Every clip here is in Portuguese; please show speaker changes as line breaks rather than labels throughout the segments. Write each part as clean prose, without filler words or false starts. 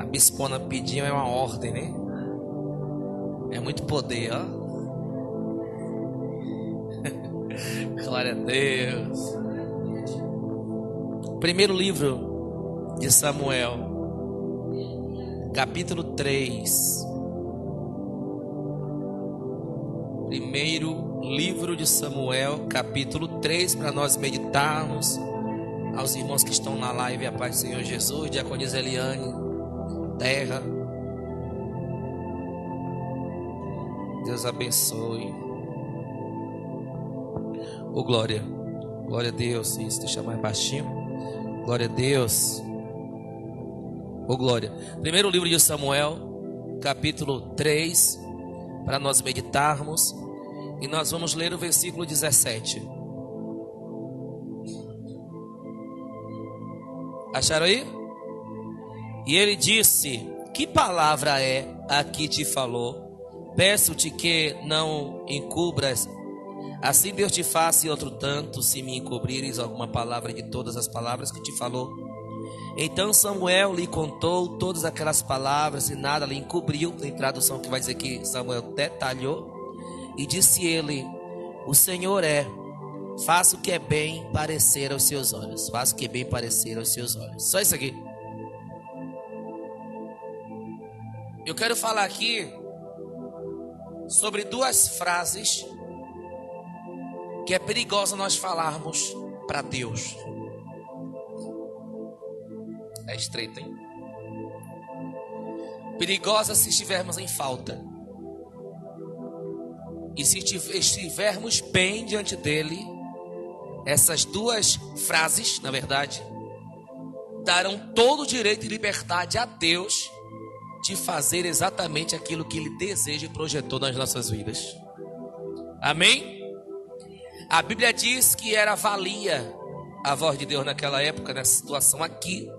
A bispona pediu é uma ordem, né? É muito poder, ó. Glória a Deus. Primeiro livro de Samuel, capítulo 3. Primeiro livro de Samuel, capítulo 3, para nós meditarmos. Aos irmãos que estão na live, a paz do Senhor Jesus, diaconisa Eliane, terra. Deus abençoe. Oh, glória. Glória a Deus. Isso, deixa mais baixinho. Glória a Deus. Oh, glória. Primeiro livro de Samuel, capítulo 3, para nós meditarmos. E nós vamos ler o versículo 17. Acharam aí? E ele disse: que palavra é a que te falou? Peço-te que não encubras. Assim Deus te faça e outro tanto, se me encobrires alguma palavra de todas as palavras que te falou. Então Samuel lhe contou todas aquelas palavras e nada lhe encobriu. Tem tradução que vai dizer que Samuel detalhou. E disse ele: o Senhor faça o que é bem parecer aos seus olhos. Faça o que é bem parecer aos seus olhos. Só isso aqui. Eu quero falar aqui sobre duas frases que é perigoso nós falarmos para Deus. É estreito, hein? Perigosa se estivermos em falta. E se estivermos bem diante dele, essas duas frases, na verdade, darão todo o direito e liberdade a Deus de fazer exatamente aquilo que Ele deseja e projetou nas nossas vidas. Amém? A Bíblia diz que valia a voz de Deus naquela época, nessa situação aqui.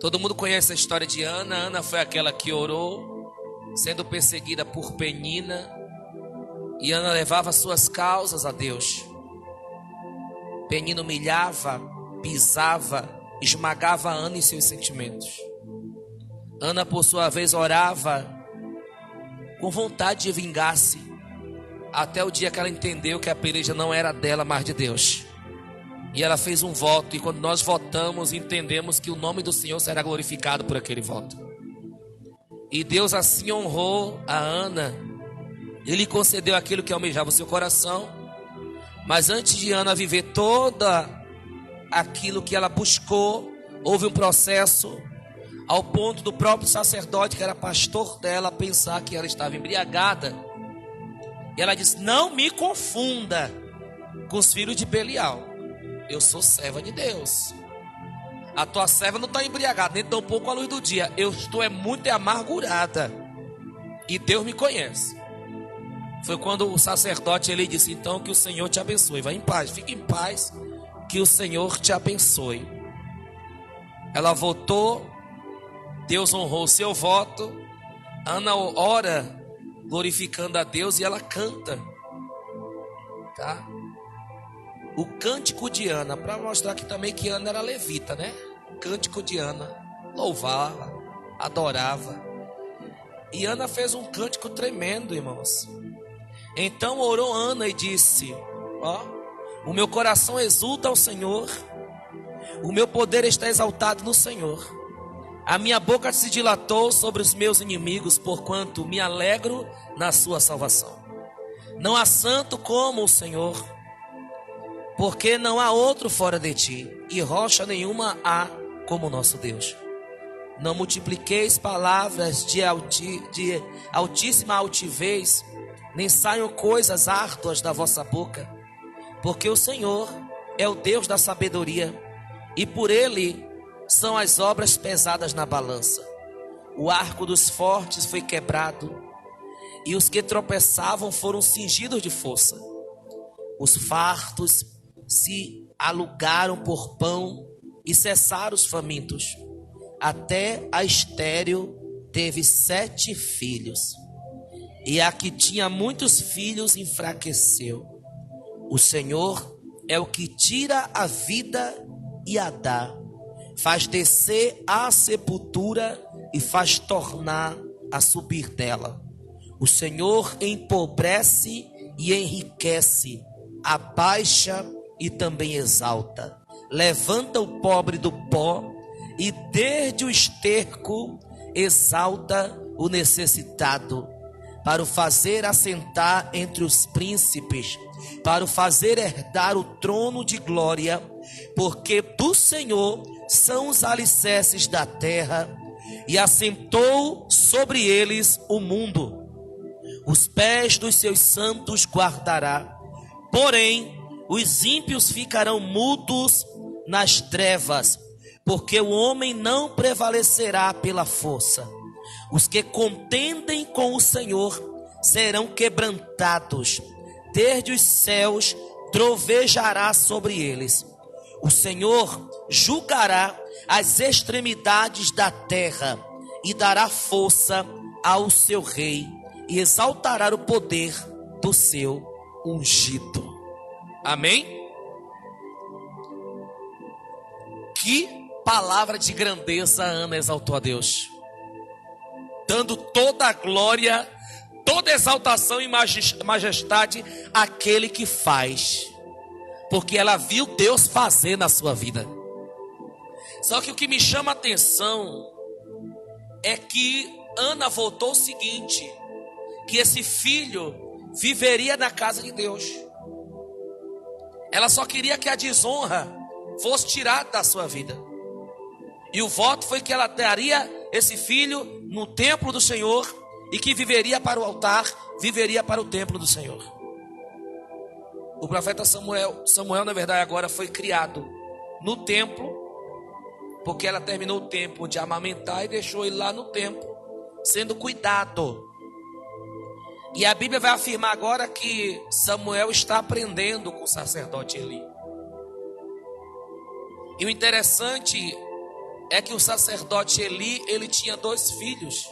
Todo mundo conhece a história de Ana. Ana foi aquela que orou, sendo perseguida por Penina. E Ana levava suas causas a Deus. Penina humilhava, pisava, esmagava Ana e seus sentimentos. Ana, por sua vez, orava com vontade de vingar-se, até o dia que ela entendeu que a peleja não era dela, mas de Deus. E ela fez um voto, e quando nós votamos, entendemos que o nome do Senhor será glorificado por aquele voto. E Deus assim honrou a Ana. Ele concedeu aquilo que almejava o seu coração. Mas antes de Ana viver toda aquilo que ela buscou, houve um processo, ao ponto do próprio sacerdote, que era pastor dela, pensar que ela estava embriagada. E ela disse: não me confunda com os filhos de Belial. Eu sou serva de Deus. A tua serva não está embriagada, nem tão pouco à luz do dia. Eu estou muito amargurada. E Deus me conhece. Foi quando o sacerdote ele disse: então que o Senhor te abençoe. Vai em paz, fique em paz, que o Senhor te abençoe. Ela votou, Deus honrou o seu voto. Ana ora glorificando a Deus e ela canta, tá? O cântico de Ana, para mostrar aqui também que Ana era levita, né? O cântico de Ana, louvava, adorava. E Ana fez um cântico tremendo, irmãos. Então orou Ana e disse: ó, o meu coração exulta ao Senhor, o meu poder está exaltado no Senhor. A minha boca se dilatou sobre os meus inimigos, porquanto me alegro na sua salvação. Não há santo como o Senhor, porque não há outro fora de ti, e rocha nenhuma há como o nosso Deus. Não multipliqueis palavras de altíssima altivez, nem saiam coisas árduas da vossa boca, porque o Senhor é o Deus da sabedoria, e por ele são as obras pesadas na balança. O arco dos fortes foi quebrado, e os que tropeçavam foram cingidos de força. Os fartos se alugaram por pão, e cessaram os famintos. Até a estéril teve 7 filhos, e a que tinha muitos filhos enfraqueceu. O Senhor é o que tira a vida e a dá. faz descer à sepultura e faz tornar a subir dela. O Senhor empobrece e enriquece, abaixa e também exalta. Levanta o pobre do pó e desde o esterco exalta o necessitado, para o fazer assentar entre os príncipes, para o fazer herdar o trono de glória, porque do Senhor são os alicerces da terra, e assentou sobre eles o mundo. Os pés dos seus santos guardará, porém os ímpios ficarão mudos nas trevas, porque o homem não prevalecerá pela força. Os que contendem com o Senhor serão quebrantados, desde os céus trovejará sobre eles. O Senhor julgará as extremidades da terra e dará força ao seu rei e exaltará o poder do seu ungido. Amém? Que palavra de grandeza Ana exaltou a Deus, dando toda a glória, toda exaltação e majestade àquele que faz, porque ela viu Deus fazer na sua vida. Só que o que me chama a atenção é que Ana voltou o seguinte, que esse filho viveria na casa de Deus. Ela só queria que a desonra fosse tirada da sua vida. E o voto foi que ela daria esse filho no templo do Senhor, e que viveria para o altar, viveria para o templo do Senhor. O profeta Samuel na verdade agora foi criado no templo, porque ela terminou o tempo de amamentar e deixou ele lá no templo, sendo cuidado. E a Bíblia vai afirmar agora que Samuel está aprendendo com o sacerdote Eli. E o interessante é que o sacerdote Eli, ele tinha 2 filhos,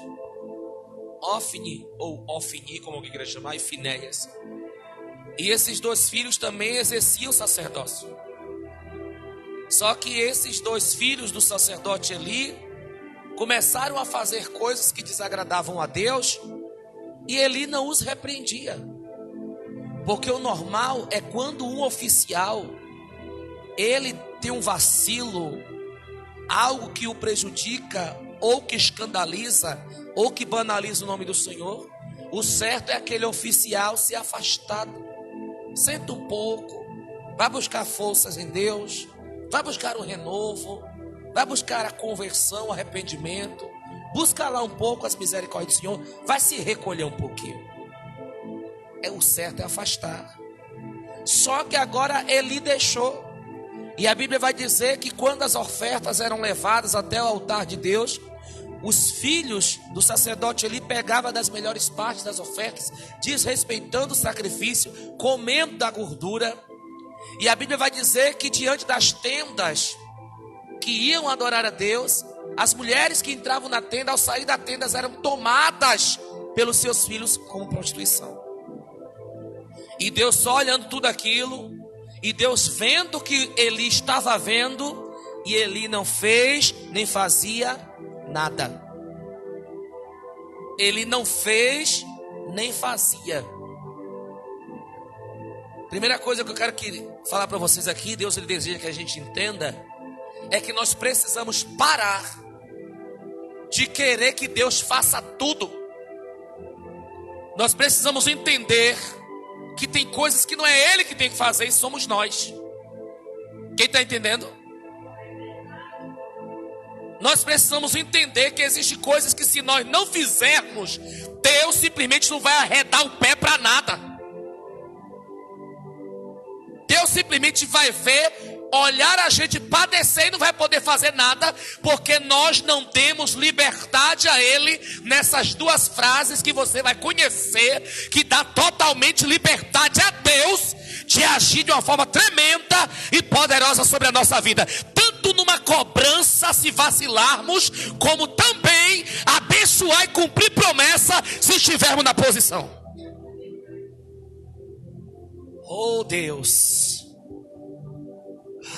Ofni, ou Ofni, como alguém queria chamar, e Finéias. E esses 2 filhos também exerciam o sacerdócio. Só que esses 2 filhos do sacerdote Eli começaram a fazer coisas que desagradavam a Deus, e Eli não os repreendia. Porque o normal é quando um oficial, ele tem um vacilo, algo que o prejudica, ou que escandaliza, ou que banaliza o nome do Senhor, o certo é aquele oficial se afastar. Senta um pouco, vai buscar forças em Deus, vai buscar o renovo, vai buscar a conversão, o arrependimento, busca lá um pouco as misericórdias do Senhor, vai se recolher um pouquinho. O certo é afastar. Só que agora Eli deixou. E a Bíblia vai dizer que quando as ofertas eram levadas até o altar de Deus, os filhos do sacerdote Eli pegavam das melhores partes das ofertas, desrespeitando o sacrifício, comendo da gordura. E a Bíblia vai dizer que diante das tendas que iam adorar a Deus, as mulheres que entravam na tenda, ao sair da tenda, eram tomadas pelos seus filhos como prostituição. E Deus só olhando tudo aquilo, e Deus vendo que Eli estava vendo, e Eli não fez, nem fazia nada. Ele não fez, nem fazia. Primeira coisa que eu quero falar para vocês aqui, Deus ele deseja que a gente entenda, é que nós precisamos parar de querer que Deus faça tudo. Nós precisamos entender que tem coisas que não é Ele que tem que fazer, somos nós. Quem está entendendo? Nós precisamos entender que existem coisas que se nós não fizermos, Deus simplesmente não vai arredar o pé para nada. Deus simplesmente vai ver, olhar a gente padecer e não vai poder fazer nada, porque nós não demos liberdade a Ele nessas 2 frases que você vai conhecer, que dá totalmente liberdade a Deus de agir de uma forma tremenda e poderosa sobre a nossa vida, tanto numa cobrança se vacilarmos, como também abençoar e cumprir promessa se estivermos na posição. Oh Deus,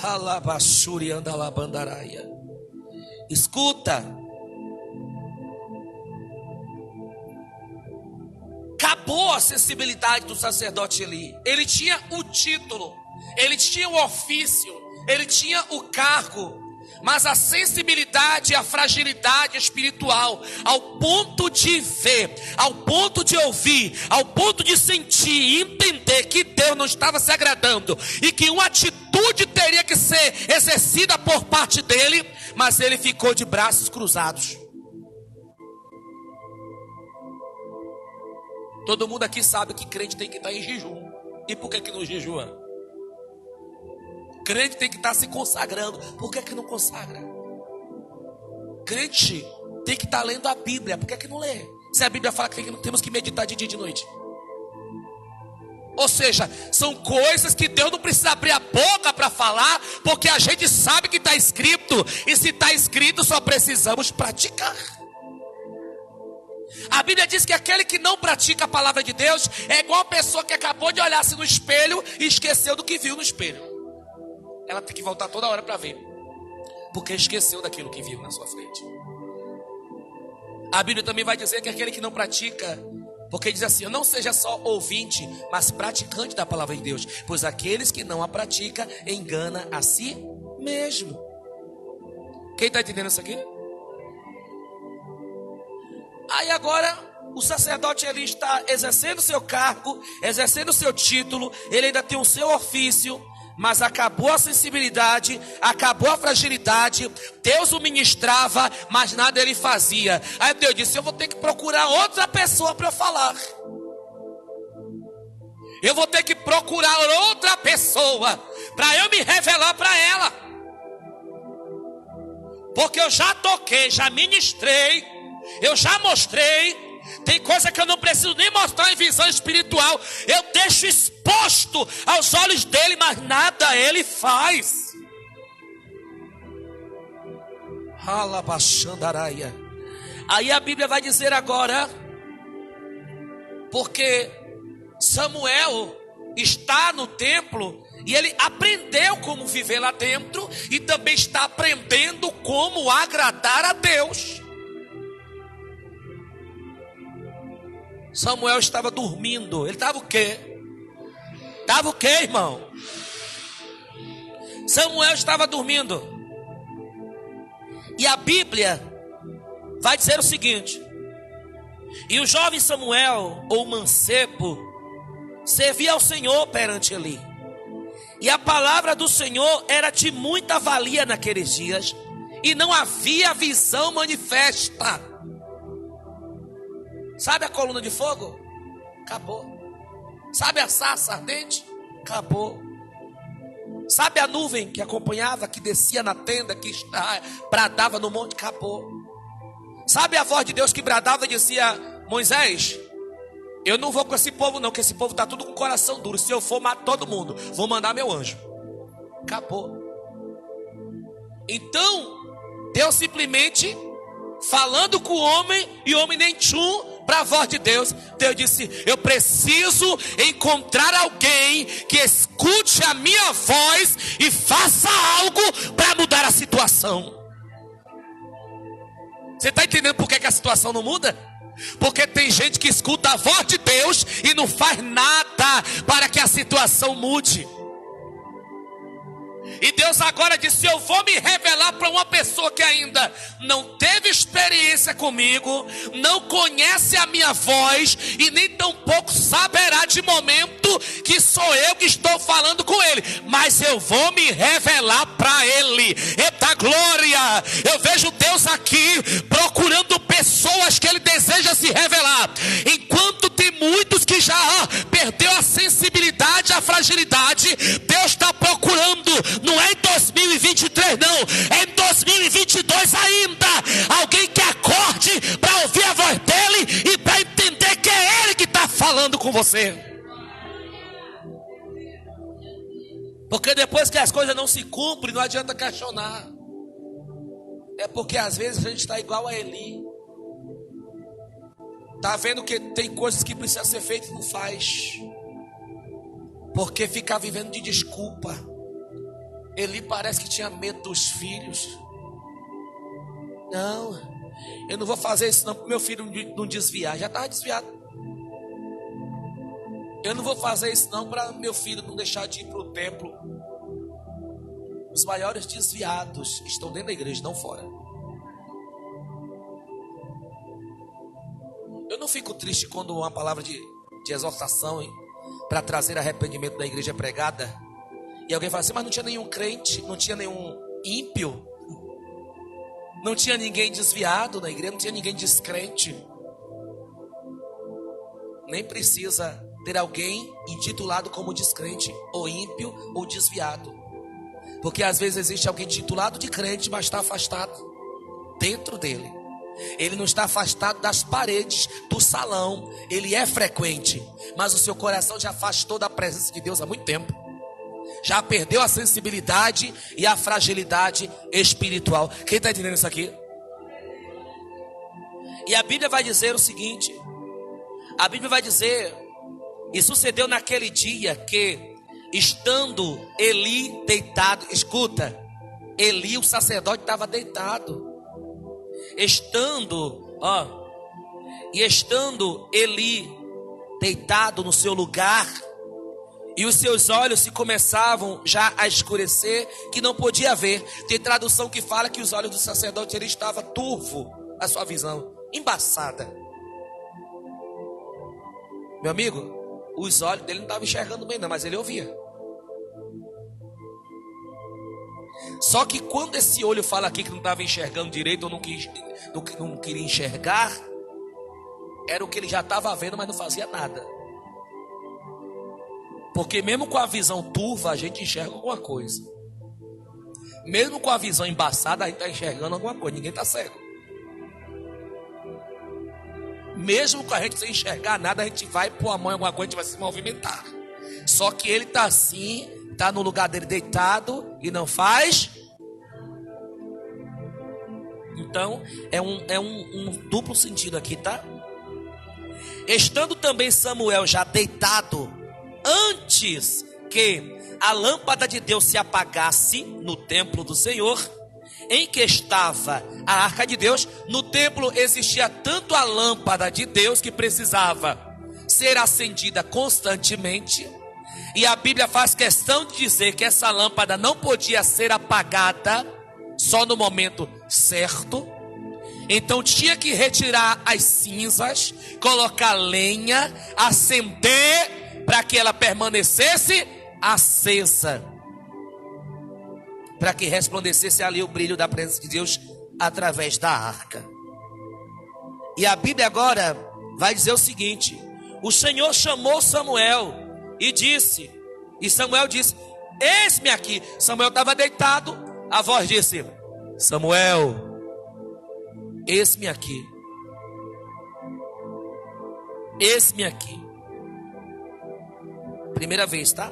Alabashuri andalabandaraia. Escuta. Acabou a sensibilidade do sacerdote Eli. Ele tinha o título, ele tinha o ofício, ele tinha o cargo, mas a sensibilidade e a fragilidade espiritual, ao ponto de ver, ao ponto de ouvir, ao ponto de sentir e entender que Deus não estava se agradando e que uma atitude teria que ser exercida por parte dele, mas ele ficou de braços cruzados. Todo mundo aqui sabe que crente tem que estar em jejum. E por que não jejua? Crente tem que estar se consagrando. Por que não consagra? Crente tem que estar lendo a Bíblia. Por que não lê? Se a Bíblia fala que temos que meditar de dia e de noite. Ou seja, são coisas que Deus não precisa abrir a boca para falar, porque a gente sabe que está escrito. E se está escrito, só precisamos praticar. A Bíblia diz que aquele que não pratica a palavra de Deus é igual a pessoa que acabou de olhar-se no espelho e esqueceu do que viu no espelho. Ela tem que voltar toda hora para ver, porque esqueceu daquilo que viu na sua frente. A Bíblia também vai dizer que aquele que não pratica, porque diz assim: não seja só ouvinte, mas praticante da palavra de Deus, pois aqueles que não a praticam engana a si mesmo. Quem está entendendo isso aqui? Aí agora o sacerdote ele está exercendo seu cargo, exercendo seu título, ele ainda tem o seu ofício, mas acabou a sensibilidade, acabou a fragilidade. Deus o ministrava, mas nada ele fazia. Aí Deus disse: eu vou ter que procurar outra pessoa para eu falar. Eu vou ter que procurar outra pessoa para eu me revelar para ela. Porque eu já toquei, já ministrei, eu já mostrei. Tem coisa que eu não preciso nem mostrar em visão espiritual. Eu deixo exposto aos olhos dele, mas nada ele faz. Alabaxandaraia. Aí a Bíblia vai dizer agora, porque Samuel está no templo e ele aprendeu como viver lá dentro e também está aprendendo como agradar a Deus. Samuel estava dormindo. Ele estava o quê? Estava o quê, irmão? Samuel estava dormindo. E a Bíblia vai dizer o seguinte: e o jovem Samuel, ou mancebo, servia ao Senhor perante Eli. E a palavra do Senhor era de muita valia naqueles dias, e não havia visão manifesta. Sabe a coluna de fogo? Acabou. Sabe a sarça ardente? Acabou. Sabe a nuvem que acompanhava, que descia na tenda, que bradava no monte? Acabou. Sabe a voz de Deus que bradava e dizia: Moisés, eu não vou com esse povo não, que esse povo está tudo com o coração duro. Se eu for, mato todo mundo. Vou mandar meu anjo. Acabou. Então, Deus simplesmente falando com o homem, e o homem nem tchum para a voz de Deus. Deus disse: eu preciso encontrar alguém que escute a minha voz e faça algo para mudar a situação. Você está entendendo por que a situação não muda? Porque tem gente que escuta a voz de Deus e não faz nada para que a situação mude. E Deus agora disse: eu vou me revelar para uma pessoa que ainda não teve experiência comigo, não conhece a minha voz e nem tampouco saberá de momento que sou eu que estou falando com ele, mas eu vou me revelar para ele. Eita glória! Eu vejo Deus aqui procurando pessoas que ele deseja se revelar. Enquanto tem muitos que já perdeu a sensibilidade, a fragilidade, Deus está procurando. Não é em 2023 não, é em 2022 ainda. Alguém que acorde para ouvir a voz dele e para entender que é ele que está falando com você. Porque depois que as coisas não se cumprem, não adianta questionar. É porque às vezes a gente está igual a Eli. Está vendo que tem coisas que precisam ser feitas e não faz. Porque fica vivendo de desculpa. Eli parece que tinha medo dos filhos. Não, eu não vou fazer isso não para meu filho não desviar. Já estava desviado. Eu não vou fazer isso não para meu filho não deixar de ir para o templo. Os maiores desviados estão dentro da igreja, não fora. Eu não fico triste quando uma palavra de exortação para trazer arrependimento da igreja é pregada e alguém fala assim, mas não tinha nenhum crente, não tinha nenhum ímpio, não tinha ninguém desviado na igreja, não tinha ninguém descrente. Nem precisa ter alguém intitulado como descrente, ou ímpio, ou desviado. Porque às vezes existe alguém titulado de crente, mas está afastado dentro dele. Ele não está afastado das paredes do salão. Ele é frequente, mas o seu coração já afastou da presença de Deus há muito tempo. Já perdeu a sensibilidade e a fragilidade espiritual. Quem está entendendo isso aqui? E a Bíblia vai dizer o seguinte. A Bíblia vai dizer, e sucedeu naquele dia que, estando Eli deitado, escuta, Eli o sacerdote estava deitado. Estando Eli deitado no seu lugar, e os seus olhos se começavam já a escurecer, que não podia ver. Tem tradução que fala que os olhos do sacerdote ele estava turvo, a sua visão embaçada. Meu amigo, os olhos dele não estavam enxergando bem não, mas ele ouvia. Só que quando esse olho fala aqui que não estava enxergando direito, ou não queria enxergar, era o que ele já estava vendo, mas não fazia nada. Porque mesmo com a visão turva, a gente enxerga alguma coisa. Mesmo com a visão embaçada, a gente está enxergando alguma coisa. Ninguém está cego. Mesmo com a gente sem enxergar nada, a gente vai pôr a mão em alguma coisa, a gente vai se movimentar. Só que ele está assim, está no lugar dele deitado e não faz. Então é um duplo sentido aqui, tá? Estando também Samuel já deitado, antes que a lâmpada de Deus se apagasse no templo do Senhor, em que estava a arca de Deus, no templo existia tanto a lâmpada de Deus que precisava ser acendida constantemente, e a Bíblia faz questão de dizer que essa lâmpada não podia ser apagada só no momento certo. Então tinha que retirar as cinzas, colocar lenha, acender para que ela permanecesse acesa, para que resplandecesse ali o brilho da presença de Deus através da arca. E a Bíblia agora vai dizer o seguinte: o Senhor chamou Samuel e disse, e Samuel disse, eis-me aqui. Samuel estava deitado, a voz disse, Samuel, eis-me aqui. Eis-me aqui. Primeira vez, tá?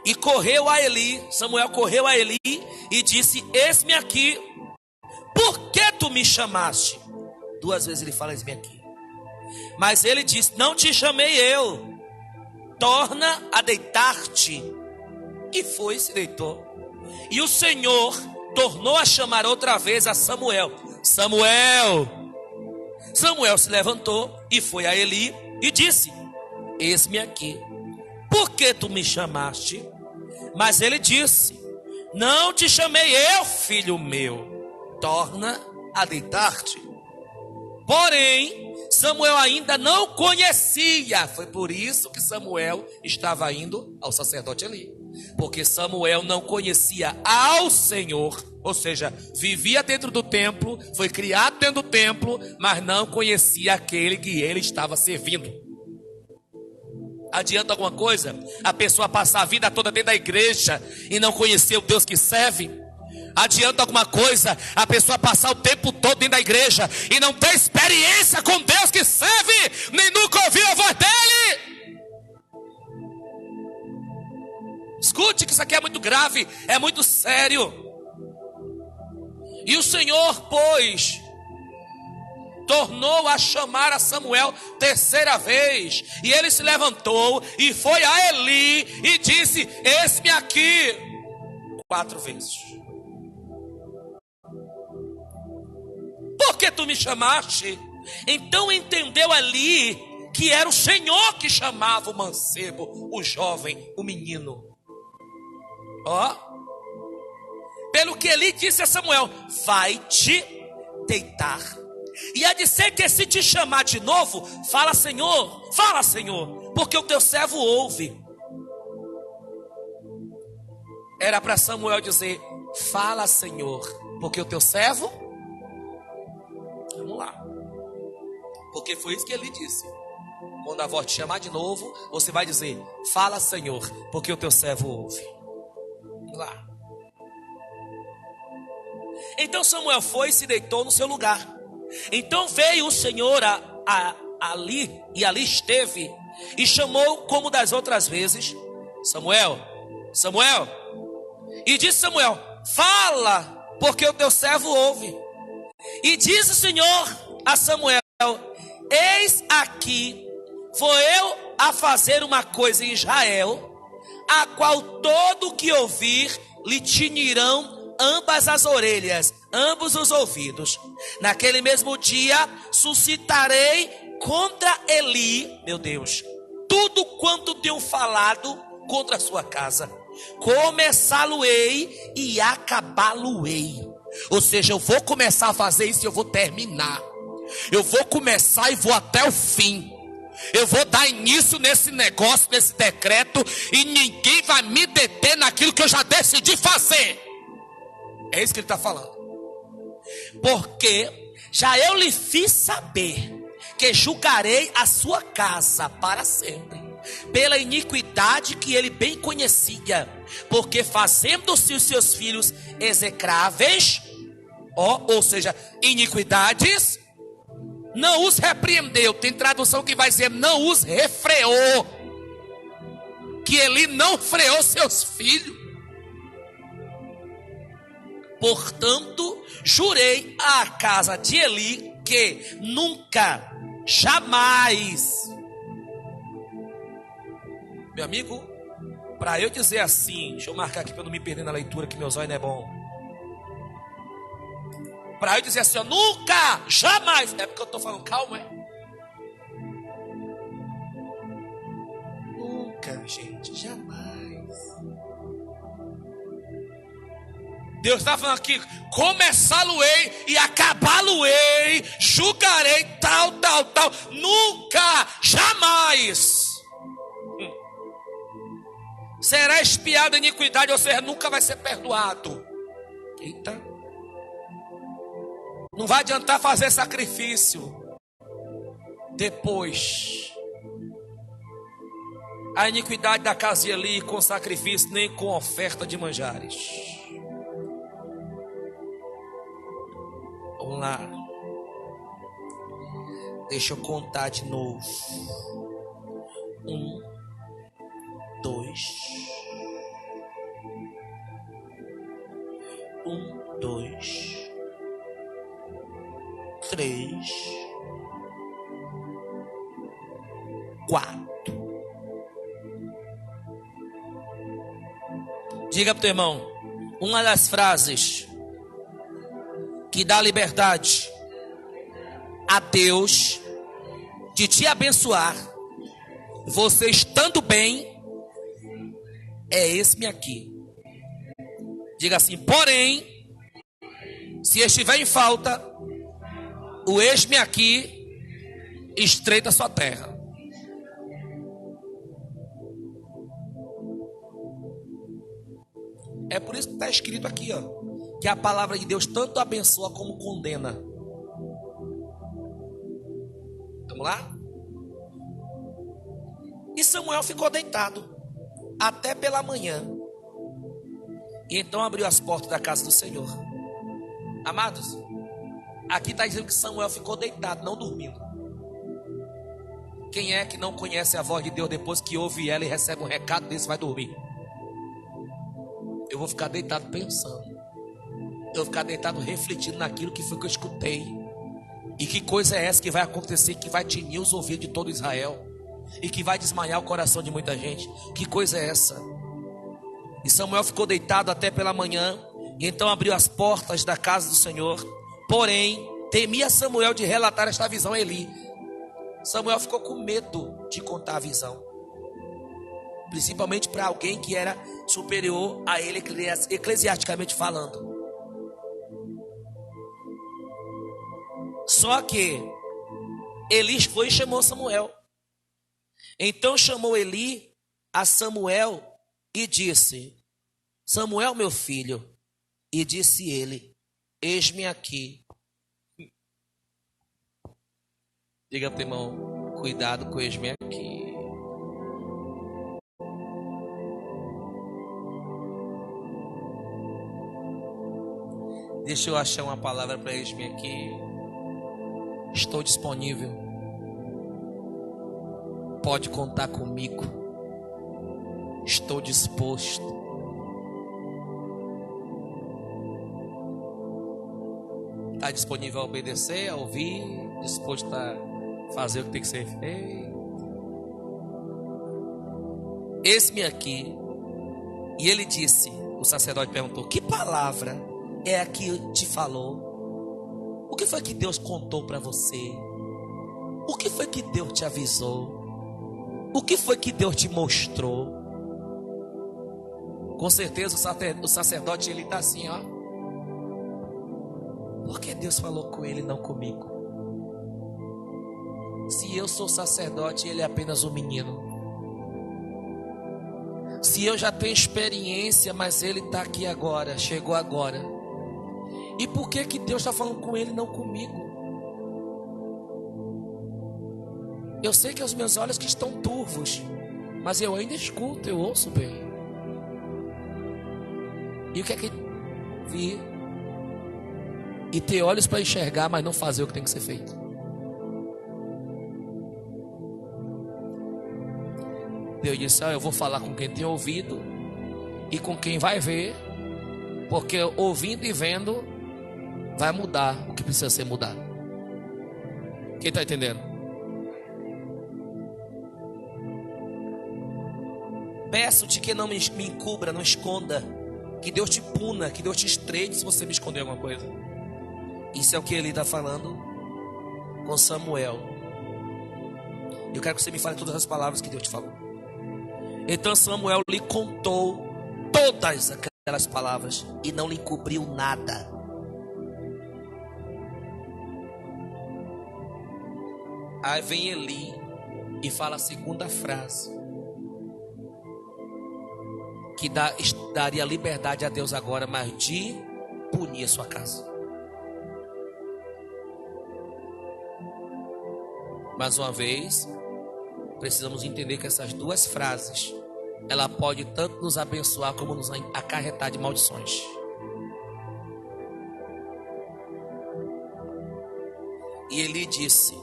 E correu a Eli, Samuel correu a Eli e disse, eis-me aqui, por que tu me chamaste? Duas vezes ele fala, eis-me aqui. Mas ele disse, não te chamei eu, torna a deitar-te. E foi e se deitou. E o Senhor tornou a chamar outra vez a Samuel. Samuel. Samuel se levantou e foi a Eli e disse, eis-me aqui, por que tu me chamaste? Mas ele disse, não te chamei eu, filho meu, torna a deitar-te. Porém, Samuel ainda não conhecia. Foi por isso que Samuel estava indo ao sacerdote Eli, porque Samuel não conhecia ao Senhor. Ou seja, vivia dentro do templo, foi criado dentro do templo, mas não conhecia aquele que ele estava servindo. Adianta alguma coisa a pessoa passar a vida toda dentro da igreja e não conhecer o Deus que serve? Adianta alguma coisa a pessoa passar o tempo todo dentro da igreja e não ter experiência com Deus que serve, nem nunca ouviu a voz dele? Escute que isso aqui é muito grave, é muito sério. E o Senhor, pois, tornou a chamar a Samuel terceira vez, e ele se levantou e foi a Eli e disse, eis-me aqui, 4 vezes. porque tu me chamaste. Então entendeu ali que era o Senhor que chamava o mancebo, o jovem, o menino. Pelo que ele disse a Samuel: vai te deitar. E há de ser que se te chamar de novo, fala Senhor, porque o teu servo ouve. Era para Samuel dizer: fala Senhor, porque o teu servo. Vamos lá. Porque foi isso que ele disse. Quando a voz te chamar de novo, você vai dizer: fala Senhor, porque o teu servo ouve. Vamos lá. Então Samuel foi e se deitou no seu lugar. Então veio o Senhor ali, e ali esteve, e chamou como das outras vezes: Samuel, Samuel. E disse Samuel: fala, porque o teu servo ouve. E disse o Senhor a Samuel: eis aqui, vou eu a fazer uma coisa em Israel, a qual todo que ouvir lhe tinirão ambas as orelhas, ambos os ouvidos. Naquele mesmo dia suscitarei contra Eli, meu Deus, tudo quanto tenho falado contra a sua casa. Começá-lo-ei e acabá-lo-ei. Ou seja, eu vou começar a fazer isso e eu vou terminar. Eu vou começar e vou até o fim. Eu vou dar início nesse negócio, nesse decreto, e ninguém vai me deter naquilo que eu já decidi fazer. É isso que ele está falando. Porque já eu lhe fiz saber que julgarei a sua casa para sempre, pela iniquidade que ele bem conhecia, porque fazendo-se os seus filhos execráveis, ou seja, iniquidades, não os repreendeu. Tem tradução que vai dizer: não os refreou. Que ele não freou seus filhos. Portanto, jurei à casa de Eli que nunca, jamais. Meu amigo, para eu dizer assim, deixa eu marcar aqui para não me perder na leitura, que meu zóio não é bom. Para eu dizer assim, nunca, jamais. É porque eu estou falando calma, é? Nunca, gente, jamais. Deus está falando aqui: começá-lo-ei e acabá-lo-ei, julgarei tal. Nunca, jamais será expiada a iniquidade, ou seja, nunca vai ser perdoado. Eita. Não vai adiantar fazer sacrifício. Depois, a iniquidade da casa de Eli com sacrifício, nem com oferta de manjares. Vamos lá. Deixa eu contar de novo. 1, 2. 1, 2, 3, 4. Diga para o teu irmão: uma das frases que dá liberdade a Deus de te abençoar, você estando bem, é esse-me aqui. Diga assim: porém, se estiver em falta, o eis-me aqui estreita a sua terra. É por isso que está escrito aqui, que a palavra de Deus tanto abençoa como condena. Vamos lá? E Samuel ficou deitado até pela manhã, e então abriu as portas da casa do Senhor. Amados, aqui está dizendo que Samuel ficou deitado, não dormindo. Quem é que não conhece a voz de Deus depois que ouve ela e recebe um recado desse, vai dormir? Eu vou ficar deitado pensando. Eu vou ficar deitado refletindo naquilo que foi que eu escutei. E que coisa é essa que vai acontecer, que vai tinir os ouvidos de todo Israel, e que vai desmaiar o coração de muita gente? Que coisa é essa? E Samuel ficou deitado até pela manhã, e então abriu as portas da casa do Senhor. Porém, Temia Samuel de relatar esta visão a Eli. Samuel ficou com medo de contar a visão, principalmente para alguém que era superior a ele eclesiasticamente falando. Só que Eli foi e chamou Samuel. Então chamou Eli a Samuel e disse: Samuel, meu filho. E disse ele: eis-me aqui. Diga para o irmão: cuidado com eis-me aqui. Deixa eu achar uma palavra para eis-me aqui. Estou disponível. Pode contar comigo. Estou disposto. Está disponível a obedecer, a ouvir, disposto a fazer o que tem que ser feito. Eis-me aqui. E ele disse, o sacerdote perguntou: que palavra é a que te falou? O que foi que Deus contou para você? O que foi que Deus te avisou? O que foi que Deus te mostrou? Com certeza o sacerdote, ele está assim, ó. Por que Deus falou com ele e não comigo? Se eu sou sacerdote, ele é apenas um menino. Se eu já tenho experiência, mas ele está aqui agora, chegou agora. E por que Deus está falando com ele e não comigo? Eu sei que os meus olhos que estão turvos, mas eu ainda escuto, eu ouço bem. E o que é que vi? E ter olhos para enxergar, mas não fazer o que tem que ser feito. Deus disse: eu vou falar com quem tem ouvido e com quem vai ver, porque ouvindo e vendo vai mudar o que precisa ser mudado. Quem está entendendo? Peço-te que não me encubra, não esconda, que Deus te puna, que Deus te estreite se você me esconder alguma coisa. Isso é o que ele está falando com Samuel. Eu quero que você me fale todas as palavras que Deus te falou. Então Samuel lhe contou todas aquelas palavras e não lhe encobriu nada. Aí vem Eli e fala a segunda frase, que daria liberdade a Deus agora, mas de punir a sua casa. Mais uma vez, precisamos entender que essas duas frases, ela pode tanto nos abençoar como nos acarretar de maldições. E Eli disse: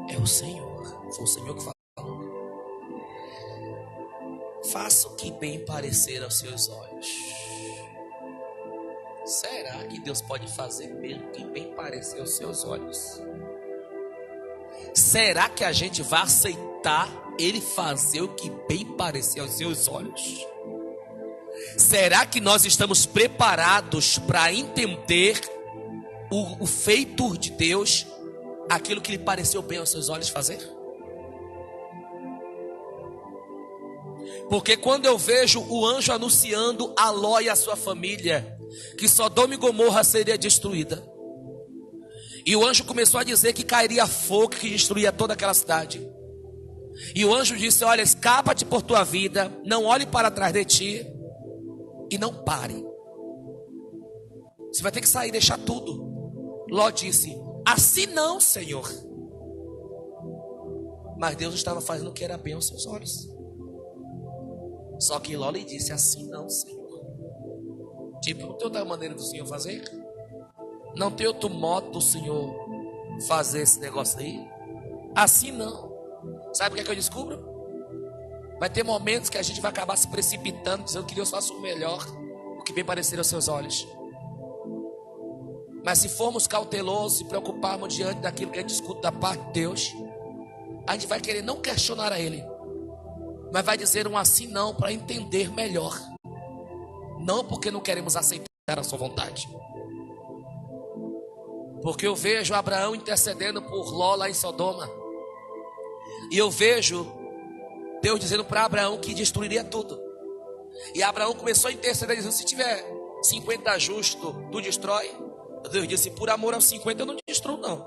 é o Senhor, foi o Senhor que falou. Faça o que bem parecer aos seus olhos. Será que Deus pode fazer mesmo o que bem parecer aos seus olhos? Será que a gente vai aceitar Ele fazer o que bem parecer aos seus olhos? Será que nós estamos preparados para entender o feito de Deus, aquilo que lhe pareceu bem aos seus olhos fazer? Porque quando eu vejo o anjo anunciando a Ló e a sua família que Sodoma e Gomorra seria destruída, e o anjo começou a dizer que cairia fogo que destruía toda aquela cidade, e o anjo disse: olha, escapa-te por tua vida, não olhe para trás de ti e não pare, você vai ter que sair, deixar tudo. Ló disse: assim não, Senhor. Mas Deus estava fazendo o que era bem aos seus olhos. Só que Ló lhe disse: assim não, Senhor. Tipo, não tem outra maneira do Senhor fazer? Não tem outro modo do Senhor fazer esse negócio aí? Assim não. Sabe o que é que eu descubro? Vai ter momentos que a gente vai acabar se precipitando, dizendo que Deus faça o melhor, o que bem parecer aos seus olhos. Mas se formos cautelosos e preocuparmos diante daquilo que a gente escuta da parte de Deus, a gente vai querer não questionar a Ele, mas vai dizer um assim não para entender melhor. Não porque não queremos aceitar a sua vontade, Porque eu vejo Abraão intercedendo por Ló lá em Sodoma. E eu vejo Deus dizendo para Abraão que destruiria tudo. E Abraão começou a interceder, dizendo: se tiver 50 justos, tu destrói. Deus disse: por amor aos 50 eu não destruo não.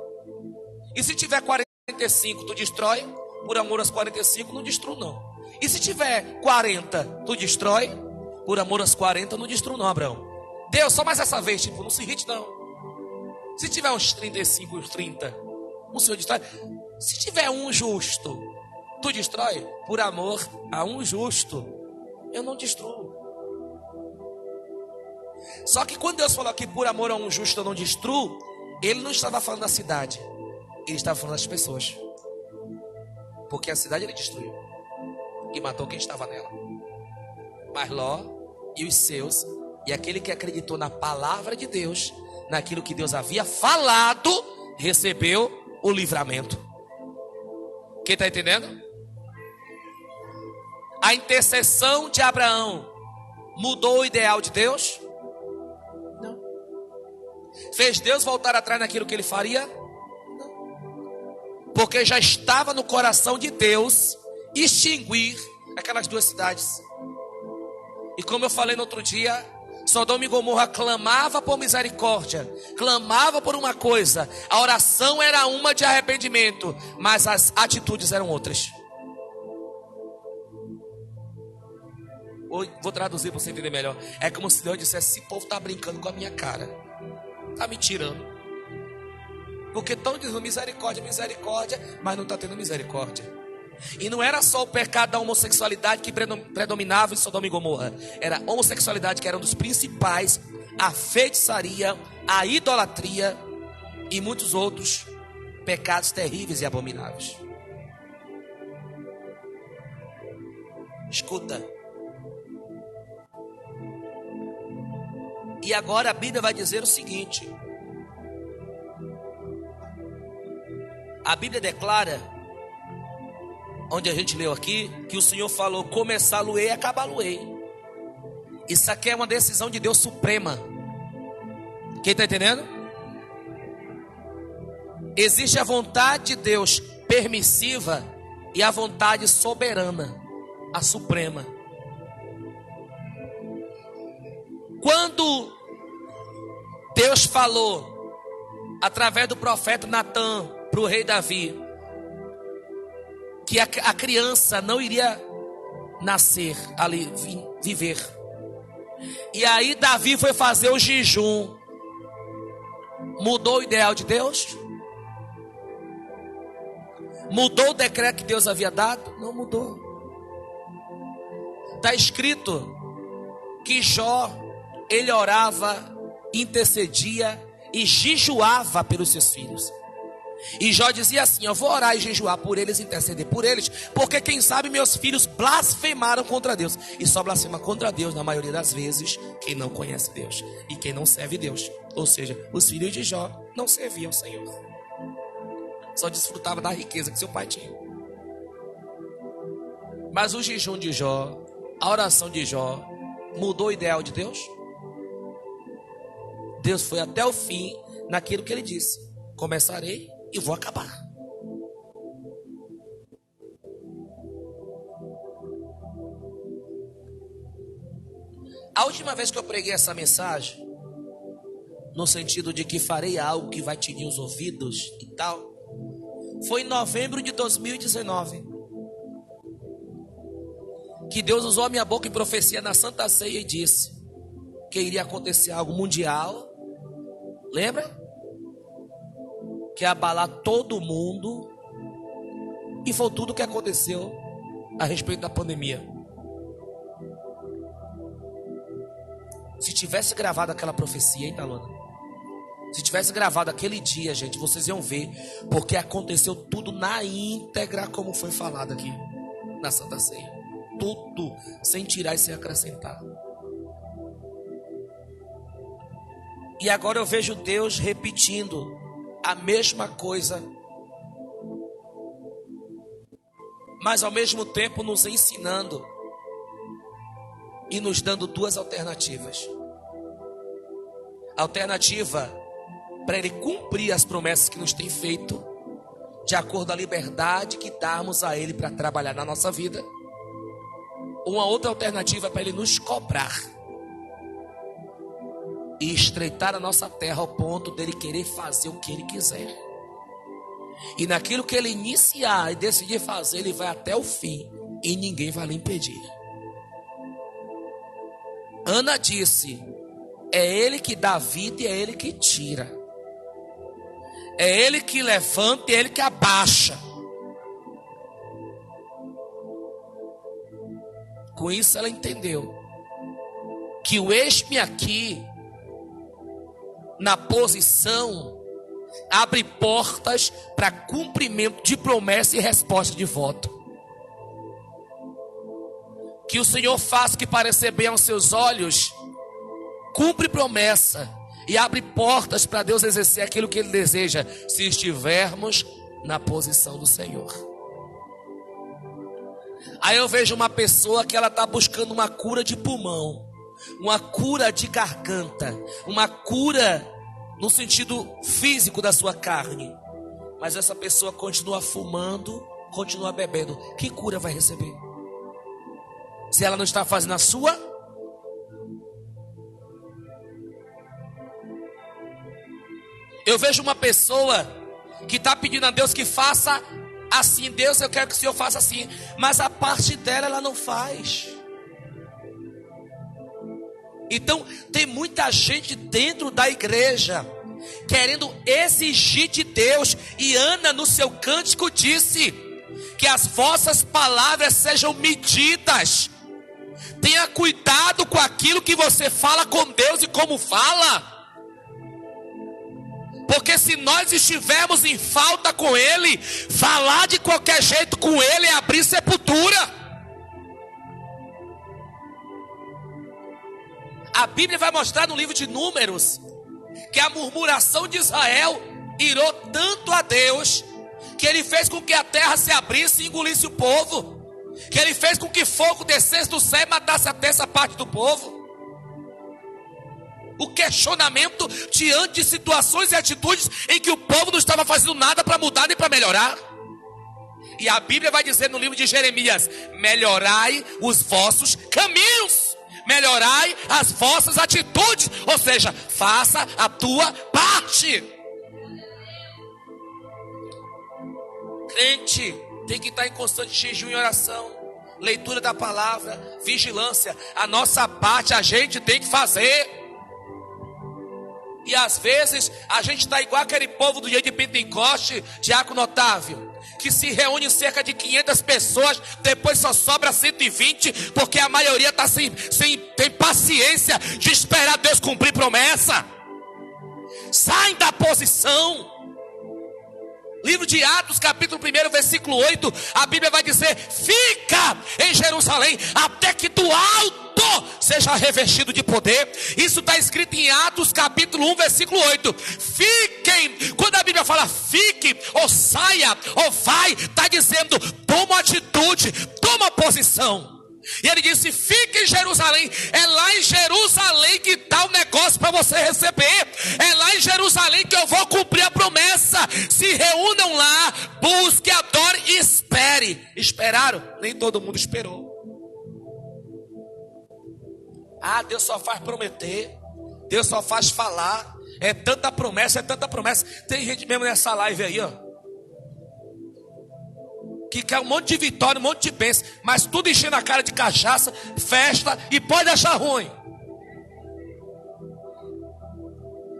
E se tiver 45, tu destrói. Por amor aos 45 não destruo não. E se tiver 40, tu destrói. Por amor aos 40 eu não destruo não, Abraão. Deus, só mais essa vez, tipo, não se irrite não. Se tiver uns 35, uns 30, o Senhor destrói. Se tiver um justo, tu destrói. Por amor a um justo, eu não destruo. Só que quando Deus falou aqui, por amor a um justo eu não destruo, Ele não estava falando da cidade, Ele estava falando das pessoas. Porque a cidade Ele destruiu e matou quem estava nela. Mas Ló e os seus, e aquele que acreditou na palavra de Deus, naquilo que Deus havia falado, recebeu o livramento. Quem está entendendo? A intercessão de Abraão mudou o ideal de Deus? Não. Fez Deus voltar atrás naquilo que Ele faria? Não. Porque já estava no coração de Deus extinguir aquelas duas cidades. E como eu falei no outro dia, Sodoma e Gomorra clamava por misericórdia, clamava por uma coisa, a oração era uma de arrependimento, mas as atitudes eram outras. Vou traduzir para você entender melhor. É como se Deus dissesse: esse povo está brincando com a minha cara, está me tirando, porque estão dizendo misericórdia, misericórdia, mas não está tendo misericórdia. E não era só o pecado da homossexualidade que predominava em Sodoma e Gomorra. Era a homossexualidade que era um dos principais, a feitiçaria, a idolatria e muitos outros pecados terríveis e abomináveis. Escuta. E agora a Bíblia vai dizer o seguinte. A Bíblia declara, onde a gente leu aqui, que o Senhor falou: começá-lo-ei e acabá-lo-ei. Isso aqui é uma decisão de Deus suprema. Quem está entendendo? Existe a vontade de Deus permissiva e a vontade soberana, a suprema. Quando Deus falou através do profeta Natã para o rei Davi que a criança não iria nascer ali, viver. E aí Davi foi fazer o jejum. Mudou o ideal de Deus? Mudou o decreto que Deus havia dado? Não mudou. Está escrito que Jó, ele orava, intercedia e jejuava pelos seus filhos. E Jó dizia assim: eu vou orar e jejuar por eles, interceder por eles, porque quem sabe meus filhos blasfemaram contra Deus. E só blasfema contra Deus, na maioria das vezes, quem não conhece Deus e quem não serve Deus. Ou seja, os filhos de Jó não serviam ao Senhor, só desfrutavam da riqueza que seu pai tinha. Mas o jejum de Jó, a oração de Jó, mudou o ideal de Deus? Deus foi até o fim naquilo que ele disse: começarei e vou acabar. A última vez que eu preguei essa mensagem, no sentido de que farei algo que vai tinir os ouvidos e tal, foi em novembro de 2019, que Deus usou a minha boca em profecia na Santa Ceia e disse que iria acontecer algo mundial. Lembra? Que ia abalar todo mundo. E foi tudo o que aconteceu a respeito da pandemia. Se tivesse gravado aquela profecia, hein, Talona? Se tivesse gravado aquele dia, gente, vocês iam ver, porque aconteceu tudo na íntegra, como foi falado aqui na Santa Ceia. Tudo, sem tirar e sem acrescentar. E agora eu vejo Deus repetindo a mesma coisa, mas ao mesmo tempo nos ensinando e nos dando duas alternativas. Alternativa para Ele cumprir as promessas que nos tem feito, de acordo com a liberdade que darmos a Ele para trabalhar na nossa vida. Uma outra alternativa é para Ele nos cobrar e estreitar a nossa terra ao ponto dele querer fazer o que Ele quiser. E naquilo que Ele iniciar e decidir fazer, Ele vai até o fim e ninguém vai lhe impedir. Ana disse: é Ele que dá vida e é Ele que tira. É Ele que levanta e é Ele que abaixa. Com isso ela entendeu que o eis-me aqui, na posição, abre portas para cumprimento de promessa e resposta de voto. Que o Senhor faça que parecer bem aos seus olhos, cumpre promessa e abre portas para Deus exercer aquilo que Ele deseja, se estivermos na posição do Senhor. Aí eu vejo uma pessoa que ela está buscando uma cura de pulmão, uma cura de garganta, uma cura no sentido físico da sua carne, mas essa pessoa continua fumando, continua bebendo. Que cura vai receber? Se ela não está fazendo a sua? Eu vejo uma pessoa que está pedindo a Deus que faça assim. Deus, eu quero que o Senhor faça assim, mas a parte dela ela não faz. Então tem muita gente dentro da igreja querendo exigir de Deus. E Ana no seu cântico disse que as vossas palavras sejam medidas. Tenha cuidado com aquilo que você fala com Deus e como fala. Porque se nós estivermos em falta com Ele, falar de qualquer jeito com Ele é abrir sepultura. A Bíblia vai mostrar no livro de Números que a murmuração de Israel irou tanto a Deus, que Ele fez com que a terra se abrisse e engolisse o povo. Que Ele fez com que fogo descesse do céu e matasse a terça parte do povo. O questionamento diante de situações e atitudes em que o povo não estava fazendo nada para mudar nem para melhorar. E a Bíblia vai dizer no livro de Jeremias: melhorai os vossos caminhos, melhorai as vossas atitudes. Ou seja, faça a tua parte. Crente tem que estar em constante jejum e oração, leitura da palavra, vigilância. A nossa parte a gente tem que fazer. E às vezes a gente está igual aquele povo do dia de Pentecoste, Diácono Otávio, que se reúne cerca de 500 pessoas, depois só sobra 120, porque a maioria está sem paciência de esperar Deus cumprir promessa. Saem da posição. Livro de Atos, capítulo 1, versículo 8, a Bíblia vai dizer: fica em Jerusalém até que do alto seja revestido de poder. Isso está escrito em Atos capítulo 1, versículo 8. Fiquem, quando a Bíblia fala fique, ou saia, ou vai, está dizendo toma atitude, toma posição. E ele disse: fique em Jerusalém. É lá em Jerusalém que está o negócio para você receber. É lá em Jerusalém que eu vou cumprir a promessa. Se reúnam lá, busque, adore e espere. Esperaram? Nem todo mundo esperou. Ah, Deus só faz prometer, Deus só faz falar. É tanta promessa, é tanta promessa. Tem gente mesmo nessa live aí, ó, que quer um monte de vitória, um monte de bênção, mas tudo enchendo a cara de cachaça, festa, e pode achar ruim.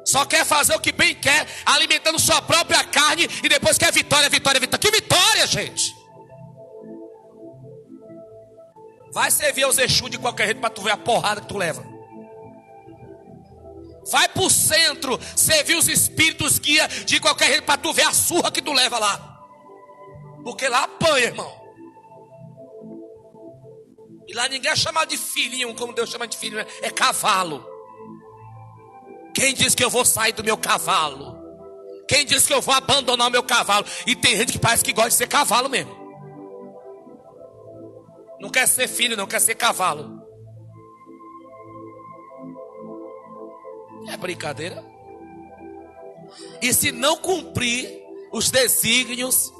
Só quer fazer o que bem quer, alimentando sua própria carne, e depois quer vitória, vitória, vitória. Que vitória, gente! Vai servir aos Exu de qualquer jeito para tu ver a porrada que tu leva. Vai pro centro servir os espíritos guia de qualquer jeito para tu ver a surra que tu leva lá. Porque lá apanha, irmão. E lá ninguém é chamado de filhinho, como Deus chama de filho, né? É cavalo. Quem diz que eu vou sair do meu cavalo? Quem diz que eu vou abandonar o meu cavalo? E tem gente que parece que gosta de ser cavalo mesmo. Não quer ser filho, não quer ser cavalo. É brincadeira. E se não cumprir os desígnios,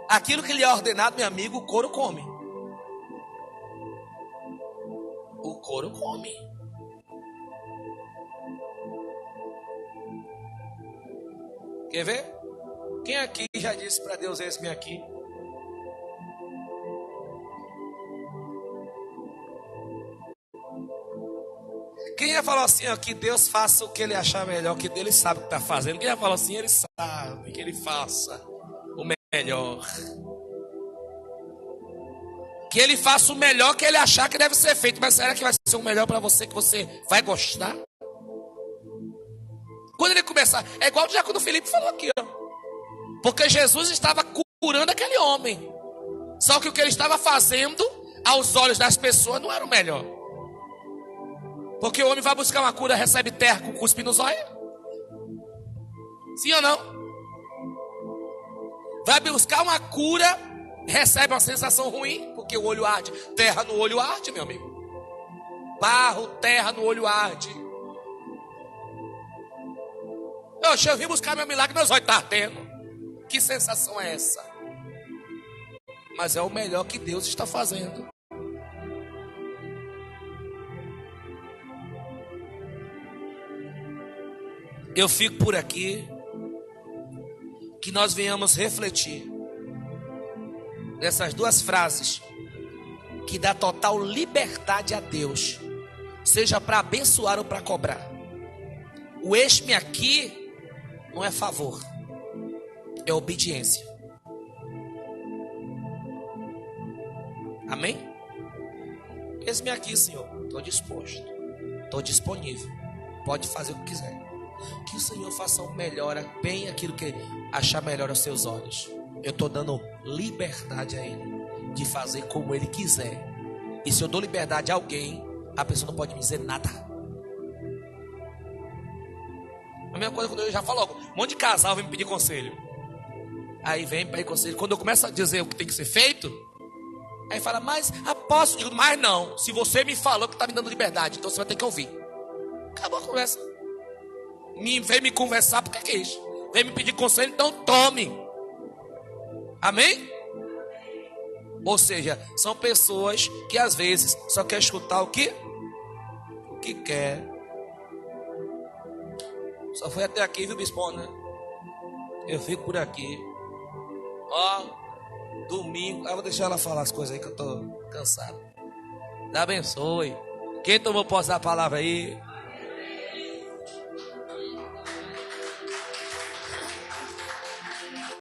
aquilo que lhe é ordenado, meu amigo, o couro come. O couro come. Quer ver? Quem aqui já disse para Deus, eis-me aqui? Quem já falou assim, ó, que Deus faça o que ele achar melhor, que Ele sabe o que está fazendo? Quem já falou assim, Ele sabe que Ele faça o melhor. Que Ele faça o melhor que Ele achar que deve ser feito. Mas será que vai ser o melhor para você, que você vai gostar? Quando Ele começar, é igual já quando o Felipe falou aqui, ó. Porque Jesus estava curando aquele homem. Só que o que Ele estava fazendo, aos olhos das pessoas, não era o melhor. Porque o homem vai buscar uma cura, recebe terra com cuspe nos olhos? Sim ou não? Vai buscar uma cura, recebe uma sensação ruim, porque o olho arde. Terra no olho arde, meu amigo. Barro, terra no olho arde. Eu vim buscar meu milagre, meus olhos estão ardendo. Que sensação é essa? Mas é o melhor que Deus está fazendo. Eu fico por aqui, que nós venhamos refletir nessas duas frases, que dá total liberdade a Deus, seja para abençoar ou para cobrar. O eis-me aqui não é favor, é obediência. Amém? Eis-me aqui, Senhor, estou disposto, estou disponível, pode fazer o que quiser. Que o Senhor faça o melhor, bem aquilo que achar melhor aos seus olhos. Eu estou dando liberdade a Ele de fazer como Ele quiser. E se eu dou liberdade a alguém, a pessoa não pode me dizer nada. A mesma coisa quando eu já falo, um monte de casal vem me pedir conselho. Aí vem pedir conselho. Quando eu começo a dizer o que tem que ser feito, aí fala, mas apóstolo, eu digo, mas não. Se você me falou que está me dando liberdade, então você vai ter que ouvir. Acabou a conversa. Vem me conversar, por que é isso? Vem me pedir conselho, então tome. Amém? Ou seja, são pessoas que às vezes só quer escutar o que quer. Só foi até aqui, viu, bispão, né? Eu fico por aqui. Ó, domingo. Eu vou deixar ela falar as coisas aí que eu tô cansado. Deus abençoe. Quem tomou posse da palavra aí?